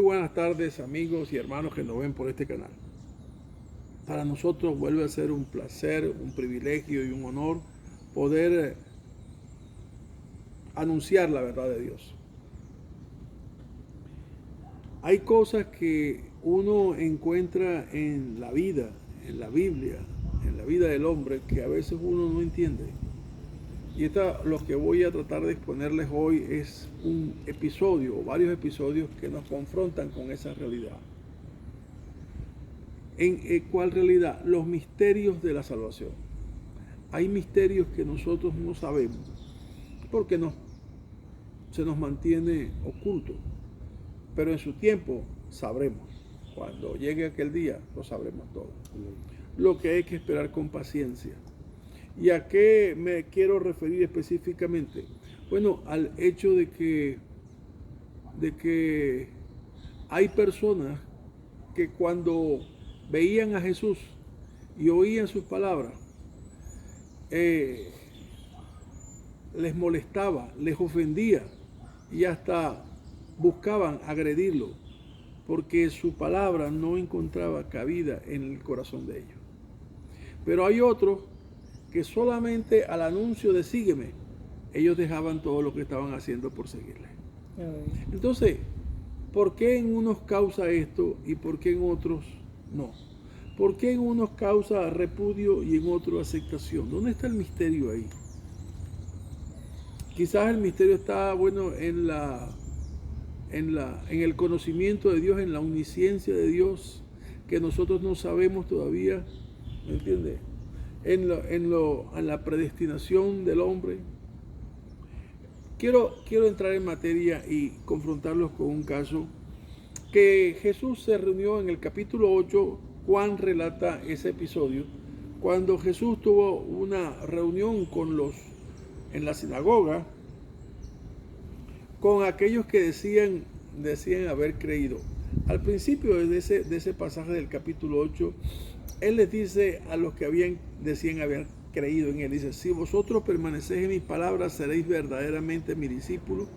buenas tardes, amigos y hermanos que nos ven por este canal. Para nosotros vuelve a ser un placer, un privilegio y un honor poder anunciar la verdad de Dios. Hay cosas que uno encuentra en la vida, en la Biblia, en la vida del hombre, que a veces uno no entiende. Y lo que voy a tratar de exponerles hoy es un episodio o varios episodios que nos confrontan con esa realidad. ¿Cuál realidad? Los misterios de la salvación. Hay misterios que nosotros no sabemos porque se nos mantiene oculto, pero en su tiempo sabremos. Cuando llegue aquel día lo sabremos todo. Lo que hay que esperar con paciencia. ¿Y a qué me quiero referir específicamente? Bueno, al hecho de que hay personas que cuando veían a Jesús y oían sus palabras, les molestaba, les ofendía y hasta buscaban agredirlo porque su palabra no encontraba cabida en el corazón de ellos. Pero hay otros que solamente al anuncio de sígueme, ellos dejaban todo lo que estaban haciendo por seguirle. Entonces, ¿por qué en unos causa esto y por qué en otros no? ¿Por qué en unos causa repudio y en otros aceptación? ¿Dónde está el misterio ahí? Quizás el misterio está, bueno, en el conocimiento de Dios, en la omnisciencia de Dios, que nosotros no sabemos todavía, ¿me entiendes? En la predestinación del hombre. Quiero entrar en materia y confrontarlos con un caso que Jesús se reunió en el capítulo 8. Juan relata ese episodio cuando Jesús tuvo una reunión en la sinagoga con aquellos que decían haber creído. Al principio de ese pasaje del capítulo 8, Él les dice a los que decían haber creído en Él, dice, si vosotros permanecéis en mis palabras, seréis verdaderamente mis discípulos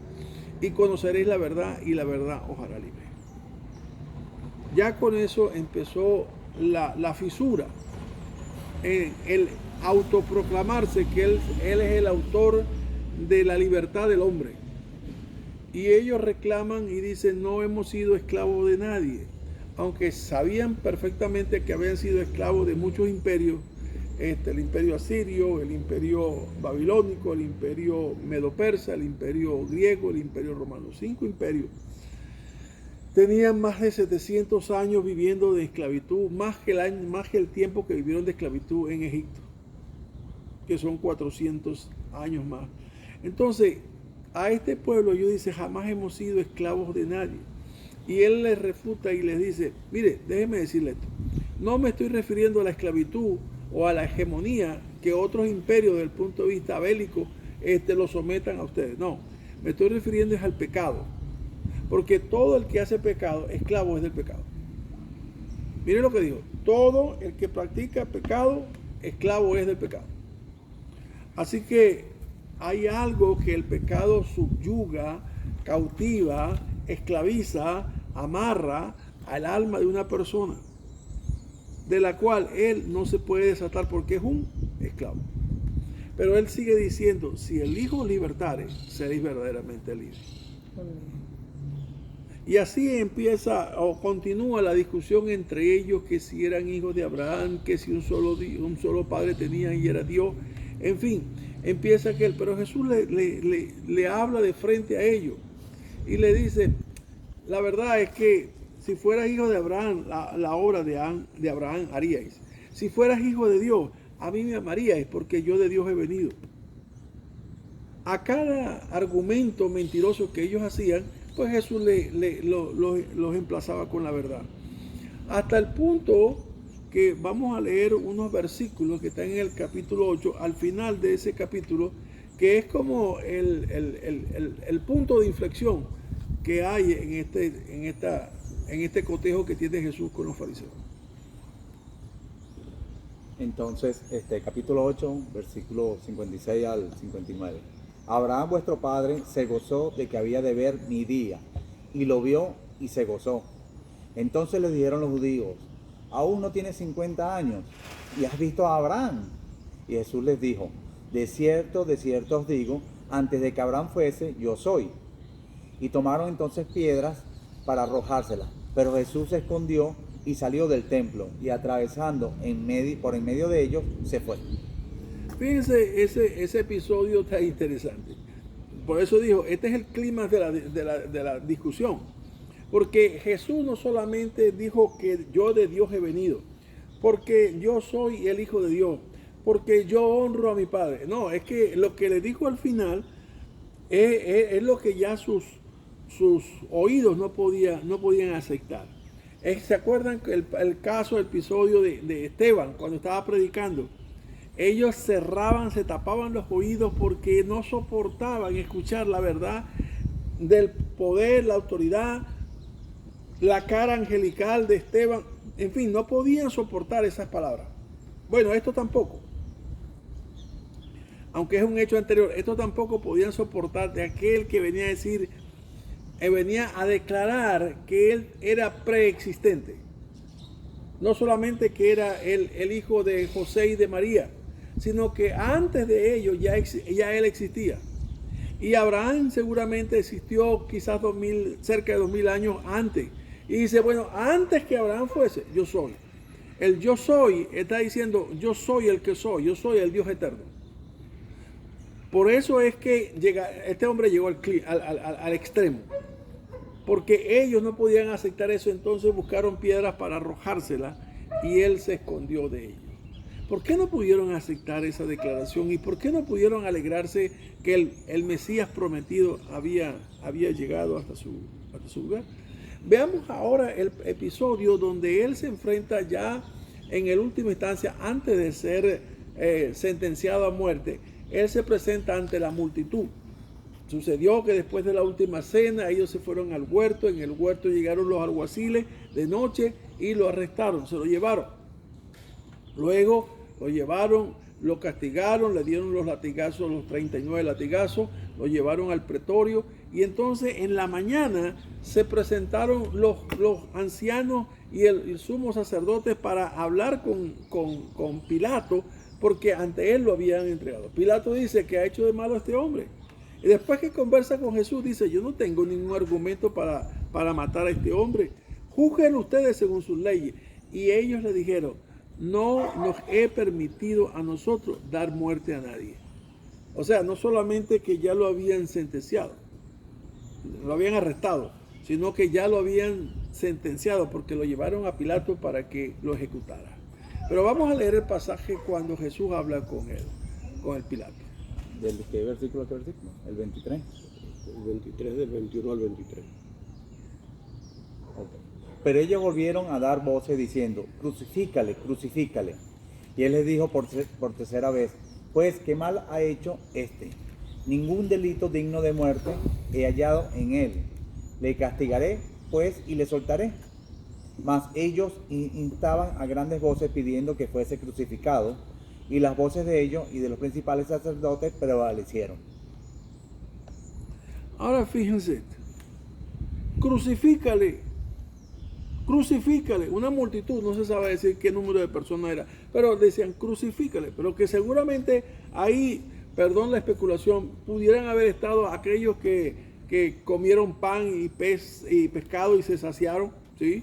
y conoceréis la verdad y la verdad os hará libre. Ya con eso empezó la fisura, el autoproclamarse que él es el autor de la libertad del hombre. Y ellos reclaman y dicen, no hemos sido esclavos de nadie, aunque sabían perfectamente que habían sido esclavos de muchos imperios, el imperio asirio, el imperio babilónico, el imperio medo-persa, el imperio griego, el imperio romano, 5 imperios. Tenían más de 700 años viviendo de esclavitud, más que el tiempo que vivieron de esclavitud en Egipto, que son 400 años más. Entonces, a este pueblo ellos dicen, jamás hemos sido esclavos de nadie. Y él les refuta y les dice, mire, déjeme decirle esto, no me estoy refiriendo a la esclavitud o a la hegemonía que otros imperios desde el punto de vista bélico lo sometan a ustedes. No, me estoy refiriendo es al pecado. Porque todo el que hace pecado, esclavo es del pecado. Miren lo que digo, todo el que practica pecado, esclavo es del pecado. Así que hay algo que el pecado subyuga, cautiva, esclaviza, amarra al alma de una persona, de la cual él no se puede desatar porque es un esclavo. Pero él sigue diciendo, si el Hijo libertare, seréis verdaderamente libres. Y así empieza o continúa la discusión entre ellos, que si eran hijos de Abraham, que si un solo padre tenían y era Dios. En fin, empieza pero Jesús le habla de frente a ellos y le dice, la verdad es que si fueras hijo de Abraham, la obra de Abraham haríais. Si fueras hijo de Dios, a mí me amaríais porque yo de Dios he venido. A cada argumento mentiroso que ellos hacían, pues Jesús los emplazaba con la verdad. Hasta el punto que vamos a leer unos versículos que están en el capítulo 8, al final de ese capítulo, que es como el punto de inflexión que hay en este cotejo que tiene Jesús con los fariseos. Entonces, capítulo 8, versículo 56 al 59. Abraham vuestro padre se gozó de que había de ver mi día, y lo vio y se gozó. Entonces le dijeron los judíos: aún no tienes 50 años y has visto a Abraham. Y Jesús les dijo: de cierto os digo, antes de que Abraham fuese, yo soy. Y tomaron entonces piedras para arrojárselas. Pero Jesús se escondió y salió del templo, y atravesando por en medio de ellos, se fue. Fíjense, ese episodio está interesante. Por eso dijo, este es el clima de la discusión. Porque Jesús no solamente dijo que yo de Dios he venido, porque yo soy el Hijo de Dios, porque yo honro a mi Padre. No, es que lo que le dijo al final es lo que ya sus oídos no podían aceptar. ¿Se acuerdan que el caso, el episodio de Esteban, cuando estaba predicando? Ellos se tapaban los oídos porque no soportaban escuchar la verdad del poder, la autoridad, la cara angelical de Esteban. En fin, no podían soportar esas palabras. Bueno, esto tampoco. Aunque es un hecho anterior, esto tampoco podían soportar de aquel que venía a decir, venía a declarar que él era preexistente. No solamente que era el hijo de José y de María, sino que antes de ellos ya él existía. Y Abraham seguramente existió quizás cerca de 2000 años antes. Y dice, bueno, antes que Abraham fuese, yo soy. El yo soy está diciendo, yo soy el que soy, yo soy el Dios eterno. Por eso es que este hombre llegó al extremo. Porque ellos no podían aceptar eso, entonces buscaron piedras para arrojárselas y él se escondió de ellos. ¿Por qué no pudieron aceptar esa declaración? ¿Y por qué no pudieron alegrarse que el Mesías prometido había llegado hasta su lugar? Veamos ahora el episodio donde él se enfrenta ya en última instancia, antes de ser sentenciado a muerte. Él se presenta ante la multitud. Sucedió que después de la última cena, ellos se fueron al huerto. En el huerto llegaron los alguaciles de noche y lo arrestaron, se lo llevaron. Luego lo llevaron, lo castigaron, le dieron los latigazos, los 39 latigazos, lo llevaron al pretorio. Y entonces en la mañana se presentaron los ancianos y el sumo sacerdote para hablar con Pilato, porque ante él lo habían entregado. Pilato dice que ha hecho de malo a este hombre. Y después que conversa con Jesús, dice, yo no tengo ningún argumento para matar a este hombre. Juzguen ustedes según sus leyes. Y ellos le dijeron, no nos he permitido a nosotros dar muerte a nadie. O sea, no solamente que ya lo habían sentenciado, lo habían arrestado, sino que ya lo habían sentenciado porque lo llevaron a Pilato para que lo ejecutara. Pero vamos a leer el pasaje cuando Jesús habla con el Pilato. ¿Del qué versículo a qué versículo? ¿El 23? El 23, del 21 al 23. Okay. Pero ellos volvieron a dar voces diciendo, crucifícale, crucifícale. Y él les dijo por tercera vez, pues qué mal ha hecho este. Ningún delito digno de muerte he hallado en él. Le castigaré, pues, y le soltaré. Mas ellos instaban a grandes voces pidiendo que fuese crucificado, y las voces de ellos y de los principales sacerdotes prevalecieron. Ahora fíjense, crucifícale, una multitud, no se sabe decir qué número de personas era, pero decían crucifícale, pero que seguramente ahí, perdón la especulación, pudieran haber estado aquellos que comieron pan y pescado y se saciaron, ¿sí?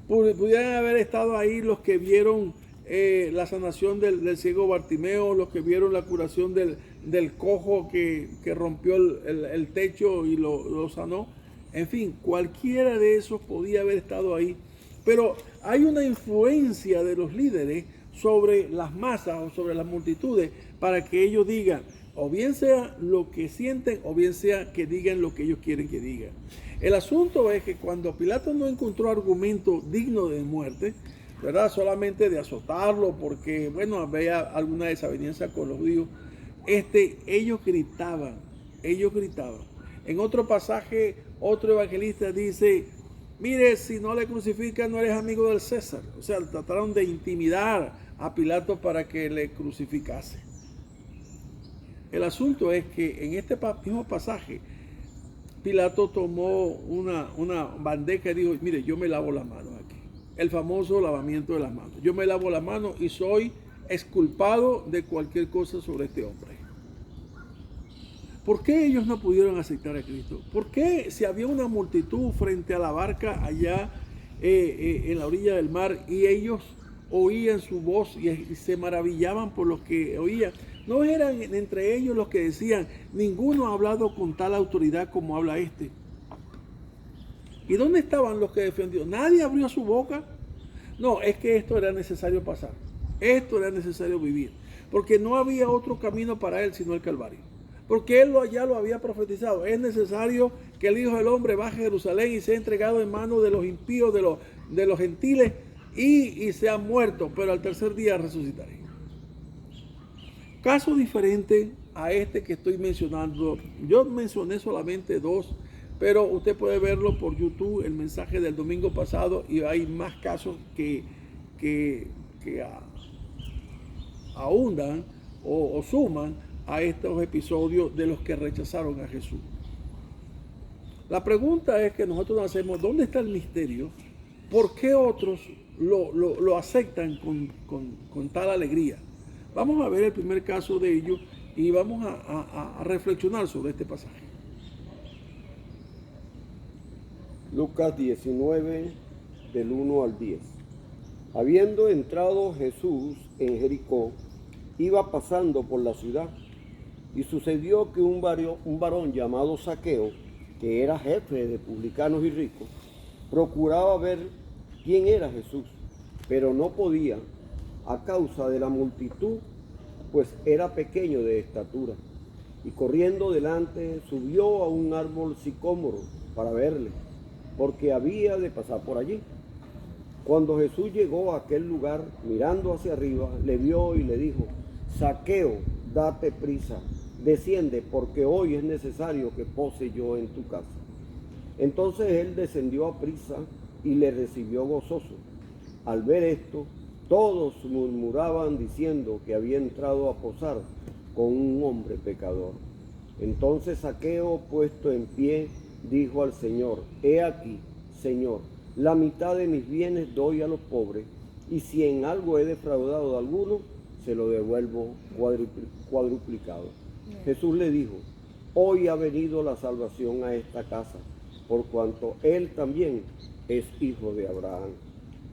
Pudieran haber estado ahí los que vieron la sanación del ciego Bartimeo, los que vieron la curación del cojo que rompió el techo y lo sanó. En fin, cualquiera de esos podía haber estado ahí. Pero hay una influencia de los líderes sobre las masas o sobre las multitudes para que ellos digan, o bien sea lo que sienten, o bien sea que digan lo que ellos quieren que digan. El asunto es que cuando Pilato no encontró argumento digno de muerte, ¿verdad? Solamente de azotarlo porque, bueno, había alguna desaveniencia con los judíos, ellos gritaban. En otro pasaje, otro evangelista dice, mire, si no le crucifican, no eres amigo del César. O sea, trataron de intimidar a Pilato para que le crucificase. El asunto es que en este mismo pasaje, Pilato tomó una bandeja y dijo, mire, yo me lavo las manos aquí. El famoso lavamiento de las manos. Yo me lavo las manos y soy exculpado de cualquier cosa sobre este hombre. ¿Por qué ellos no pudieron aceptar a Cristo? ¿Por qué si había una multitud frente a la barca allá en la orilla del mar y ellos oían su voz y se maravillaban por lo que oían? No eran entre ellos los que decían, ninguno ha hablado con tal autoridad como habla este. ¿Y dónde estaban los que defendieron? ¿Nadie abrió su boca? No, es que esto era necesario pasar. Esto era necesario vivir. Porque no había otro camino para él sino el Calvario. Porque él ya lo había profetizado. Es necesario que el Hijo del Hombre baje a Jerusalén y sea entregado en manos de los impíos, de los gentiles, y sea muerto, pero al tercer día resucitaré. Caso diferente a este que estoy mencionando. Yo mencioné solamente dos, pero usted puede verlo por YouTube, el mensaje del domingo pasado, y hay más casos que ahondan o suman a estos episodios de los que rechazaron a Jesús. La pregunta es que nosotros nos hacemos, ¿dónde está el misterio? ¿Por qué otros lo aceptan con tal alegría? Vamos a ver el primer caso de ellos y vamos a reflexionar sobre este pasaje. Lucas 19, del 1 al 10. Habiendo entrado Jesús en Jericó, iba pasando por la ciudad, y sucedió que un varón llamado Zaqueo, que era jefe de publicanos y ricos, procuraba ver quién era Jesús, pero no podía a causa de la multitud, pues era pequeño de estatura. Y corriendo delante subió a un árbol sicómoro para verle, porque había de pasar por allí. Cuando Jesús llegó a aquel lugar, mirando hacia arriba, le vio y le dijo: Zaqueo, date prisa, desciende, porque hoy es necesario que pose yo en tu casa. Entonces él descendió a prisa y le recibió gozoso. Al ver esto, todos murmuraban diciendo que había entrado a posar con un hombre pecador. Entonces Zaqueo, puesto en pie, dijo al Señor: He aquí, Señor, la mitad de mis bienes doy a los pobres, y si en algo he defraudado a alguno, se lo devuelvo cuadruplicado. Jesús le dijo: Hoy ha venido la salvación a esta casa, por cuanto él también es hijo de Abraham,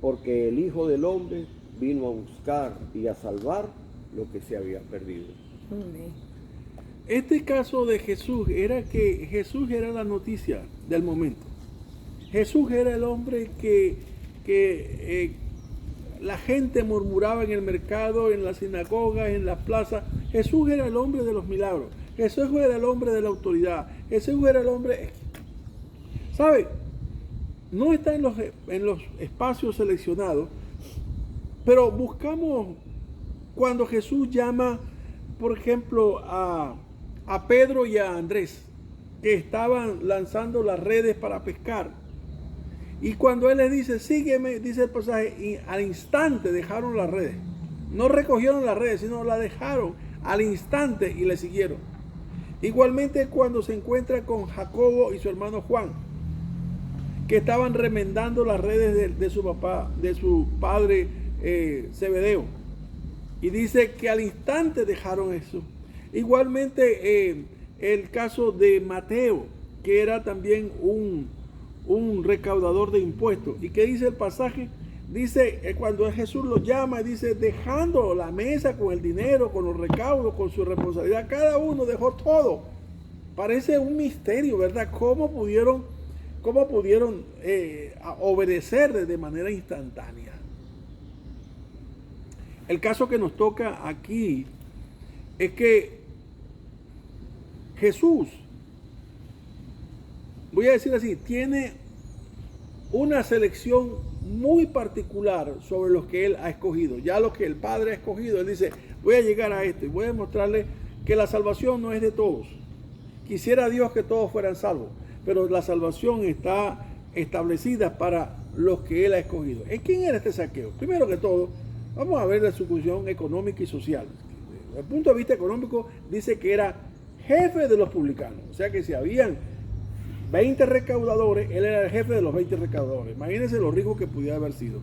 porque el Hijo del Hombre vino a buscar y a salvar lo que se había perdido. Este caso de Jesús era que Jesús era la noticia del momento. Jesús era el hombre que la gente murmuraba en el mercado, en la sinagoga, en las plazas. Jesús era el hombre de los milagros. Jesús era el hombre de la autoridad. Jesús era el hombre... ¿Sabe? No está en los espacios seleccionados, pero buscamos cuando Jesús llama, por ejemplo, a Pedro y a Andrés, que estaban lanzando las redes para pescar. Y cuando él les dice, sígueme, dice el pasaje, y al instante dejaron las redes. No recogieron las redes, sino las dejaron al instante y le siguieron. Igualmente cuando se encuentra con Jacobo y su hermano Juan, que estaban remendando las redes de su papá, de su padre Zebedeo. Y dice que al instante dejaron eso. Igualmente el caso de Mateo, que era también un recaudador de impuestos. ¿Y qué dice el pasaje? Dice, cuando Jesús los llama, dice, dejando la mesa con el dinero, con los recaudos, con su responsabilidad, cada uno dejó todo. Parece un misterio, ¿verdad? ¿Cómo pudieron obedecer de manera instantánea? El caso que nos toca aquí es que Jesús, voy a decir así, tiene una selección muy particular sobre los que él ha escogido. Ya los que el Padre ha escogido, él dice, voy a llegar a esto y voy a demostrarle que la salvación no es de todos. Quisiera Dios que todos fueran salvos, pero la salvación está establecida para los que él ha escogido. ¿En quién era este Zaqueo? Primero que todo, vamos a ver la situación económica y social. Desde el punto de vista económico, dice que era jefe de los publicanos. O sea que si habían 20 recaudadores, él era el jefe de los 20 recaudadores. Imagínense lo rico que pudiera haber sido.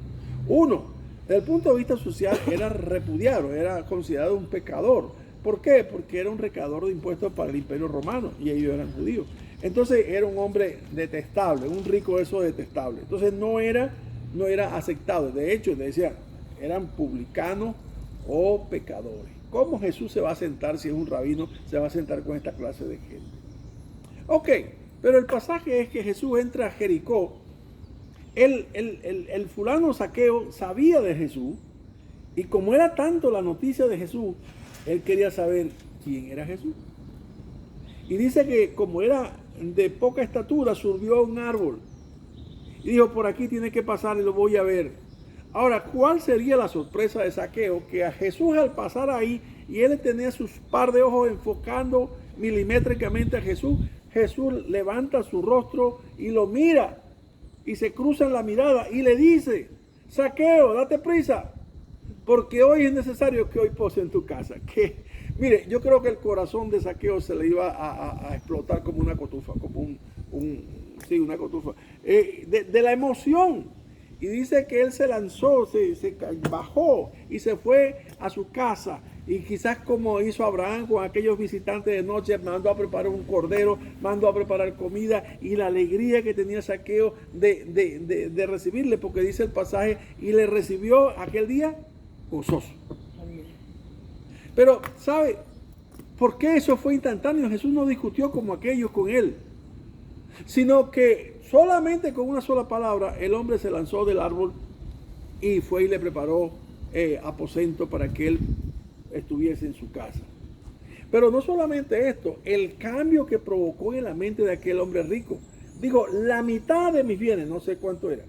Uno, desde el punto de vista social, era repudiado, era considerado un pecador. ¿Por qué? Porque era un recaudador de impuestos para el Imperio Romano y ellos eran judíos. Entonces era un hombre detestable, un rico eso detestable. Entonces no era aceptado. De hecho, decía, eran publicanos o pecadores. ¿Cómo Jesús se va a sentar si es un rabino? Se va a sentar con esta clase de gente. Ok, pero el pasaje es que Jesús entra a Jericó. El fulano Zaqueo sabía de Jesús y como era tanto la noticia de Jesús, él quería saber quién era Jesús. Y dice que como era de poca estatura, subió a un árbol y dijo, por aquí tiene que pasar y lo voy a ver. Ahora, ¿cuál sería la sorpresa de Zaqueo? Que a Jesús al pasar ahí y él tenía sus par de ojos enfocando milimétricamente a Jesús, Jesús levanta su rostro y lo mira y se cruzan la mirada y le dice, Zaqueo, date prisa, porque hoy es necesario que hoy pose en tu casa. Que, mire, yo creo que el corazón de Zaqueo se le iba a explotar como una cotufa, como una cotufa, de la emoción. Y dice que él se lanzó, se bajó y se fue a su casa. Y quizás como hizo Abraham con aquellos visitantes de noche, mandó a preparar un cordero, mandó a preparar comida y la alegría que tenía Zaqueo de recibirle, porque dice el pasaje, y le recibió aquel día gozoso. Pero, ¿sabe por qué eso fue instantáneo? Jesús no discutió como aquellos con él, sino que solamente con una sola palabra el hombre se lanzó del árbol y fue y le preparó aposento para que él estuviese en su casa. Pero no solamente esto, el cambio que provocó en la mente de aquel hombre rico. Digo, la mitad de mis bienes, no sé cuánto era,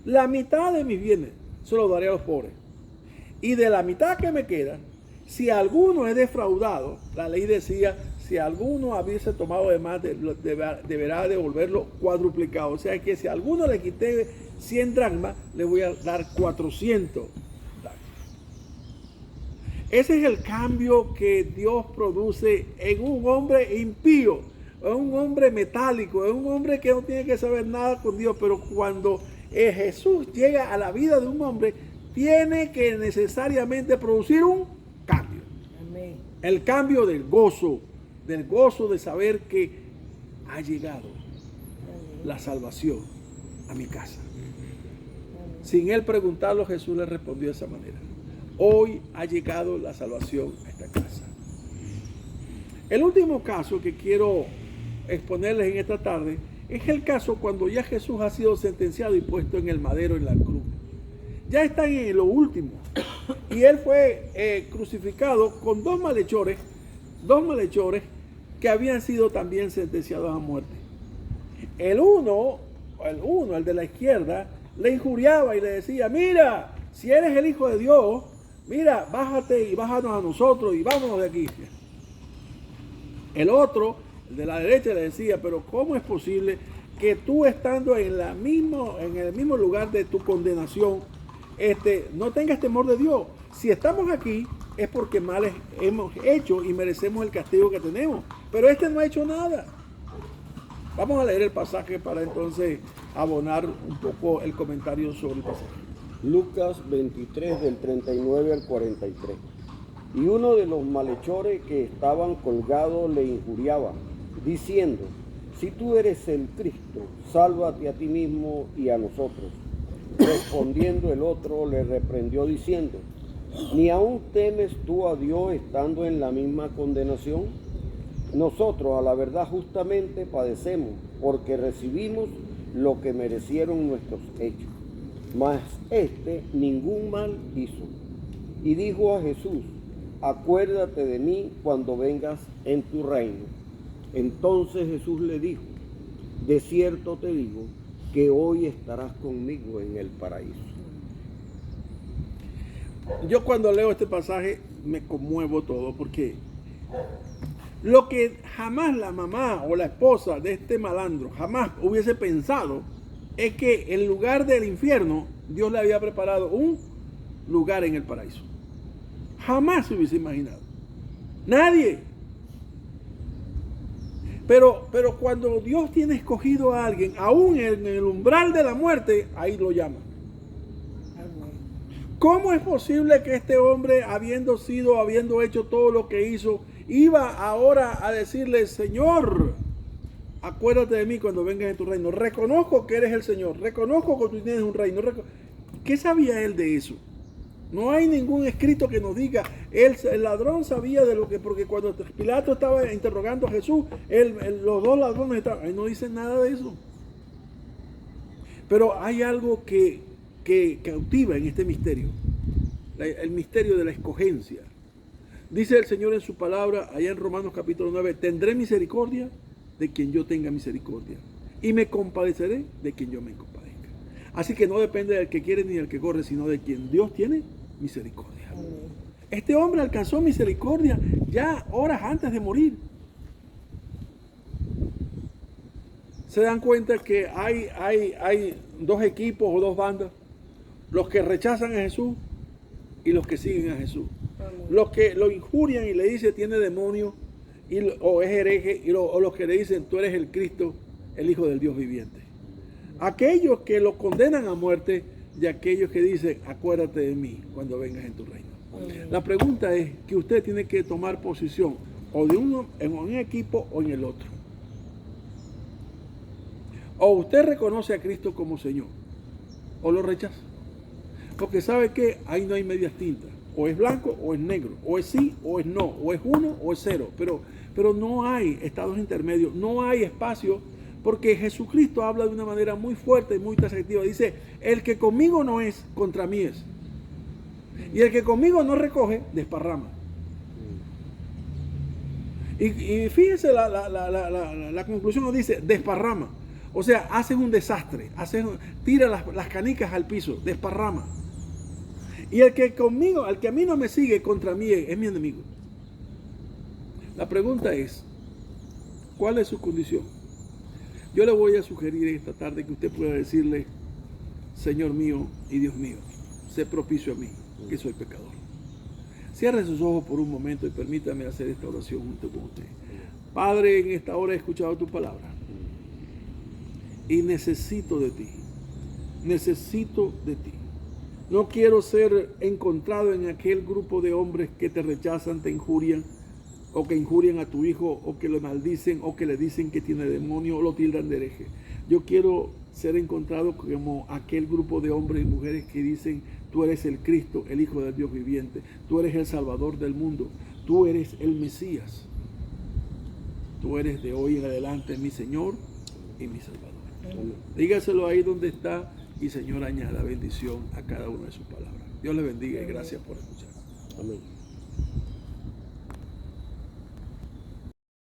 la mitad de mis bienes se los daré a los pobres. Y de la mitad que me queda, si alguno es defraudado, la ley decía, si alguno hubiese tomado de más, deberá devolverlo cuadruplicado. O sea que si a alguno le quité 100 dracmas, le voy a dar 400. Ese es el cambio que Dios produce en un hombre impío, en un hombre metálico, en un hombre que no tiene que saber nada con Dios. Pero cuando Jesús llega a la vida de un hombre, tiene que necesariamente producir un cambio. Amén. El cambio del gozo de saber que ha llegado la salvación a mi casa. Sin él preguntarlo, Jesús le respondió de esa manera. Hoy ha llegado la salvación a esta casa. El último caso que quiero exponerles en esta tarde es el caso cuando ya Jesús ha sido sentenciado y puesto en el madero, en la cruz. Ya están en lo último. Y él fue crucificado con dos malhechores que habían sido también sentenciados a muerte. El de la izquierda, le injuriaba y le decía, mira, si eres el Hijo de Dios, mira, bájate y bájanos a nosotros y vámonos de aquí. El otro, el de la derecha, le decía, pero ¿cómo es posible que tú estando en el mismo lugar de tu condenación, no tengas temor de Dios? Si estamos aquí es porque males hemos hecho y merecemos el castigo que tenemos. Pero no ha hecho nada. Vamos a leer el pasaje para entonces abonar un poco el comentario sobre el pasaje. Lucas 23 del 39 al 43. Y uno de los malhechores que estaban colgados le injuriaba, diciendo, si tú eres el Cristo, sálvate a ti mismo y a nosotros. Respondiendo el otro le reprendió diciendo, ¿ni aún temes tú a Dios estando en la misma condenación? Nosotros a la verdad justamente padecemos, porque recibimos lo que merecieron nuestros hechos. Mas ningún mal hizo. Y dijo a Jesús, acuérdate de mí cuando vengas en tu reino. Entonces Jesús le dijo, de cierto te digo, que hoy estarás conmigo en el paraíso. Yo cuando leo este pasaje me conmuevo todo, porque lo que jamás la mamá o la esposa de este malandro jamás hubiese pensado es que en lugar del infierno Dios le había preparado un lugar en el paraíso. Jamás se hubiese imaginado. Nadie. Pero cuando Dios tiene escogido a alguien, aún en el umbral de la muerte, ahí lo llama. ¿Cómo es posible que este hombre, habiendo hecho todo lo que hizo, iba ahora a decirle, Señor, acuérdate de mí cuando vengas en tu reino? Reconozco que eres el Señor, reconozco que tú tienes un reino. ¿Qué sabía él de eso? No hay ningún escrito que nos diga. El ladrón sabía de lo que, porque cuando Pilato estaba interrogando a Jesús, los dos ladrones estaban, ahí no dicen nada de eso. Pero hay algo que cautiva en este misterio, el misterio de la escogencia. Dice el Señor en su palabra, allá en Romanos capítulo 9, tendré misericordia de quien yo tenga misericordia, y me compadeceré de quien yo me compadezca. Así que no depende del que quiere ni del que corre, sino de quien Dios tiene misericordia. Este hombre alcanzó misericordia ya horas antes de morir. Se dan cuenta que hay dos equipos o dos bandas: los que rechazan a Jesús y los que siguen a Jesús. Los que lo injurian y le dicen tiene demonio o es hereje, o los que le dicen tú eres el Cristo, el Hijo del Dios viviente. Aquellos que lo condenan a muerte y aquellos que dicen acuérdate de mí cuando vengas en tu reino. La pregunta es que usted tiene que tomar posición o de uno en un equipo o en el otro. O usted reconoce a Cristo como Señor o lo rechaza. Porque sabe que ahí no hay medias tintas. O es blanco o es negro. O es sí o es no. O es 1 o es 0. Pero no hay estados intermedios. No hay espacio. Porque Jesucristo habla de una manera muy fuerte y muy taxativa. Dice, el que conmigo no es, contra mí es. Y el que conmigo no recoge, desparrama. Y fíjense, la conclusión nos dice, desparrama. O sea, haces un desastre. Tira las canicas al piso, desparrama. Y el que conmigo, al que a mí no me sigue, contra mí es mi enemigo. La pregunta es, ¿cuál es su condición? Yo le voy a sugerir esta tarde que usted pueda decirle, Señor mío y Dios mío, sé propicio a mí, que soy pecador. Cierre sus ojos por un momento y permítame hacer esta oración junto con usted. Padre, en esta hora he escuchado tu palabra y necesito de ti. Necesito de ti. No quiero ser encontrado en aquel grupo de hombres que te rechazan, te injurian, o que injurian a tu hijo, o que lo maldicen, o que le dicen que tiene demonio, o lo tildan de hereje. Yo quiero ser encontrado como aquel grupo de hombres y mujeres que dicen, tú eres el Cristo, el Hijo del Dios viviente, tú eres el Salvador del mundo, tú eres el Mesías, tú eres de hoy en adelante mi Señor y mi Salvador. Amén. Dígaselo ahí donde está y Señor añada bendición a cada una de sus palabras. Dios le bendiga y gracias por escuchar. Amén.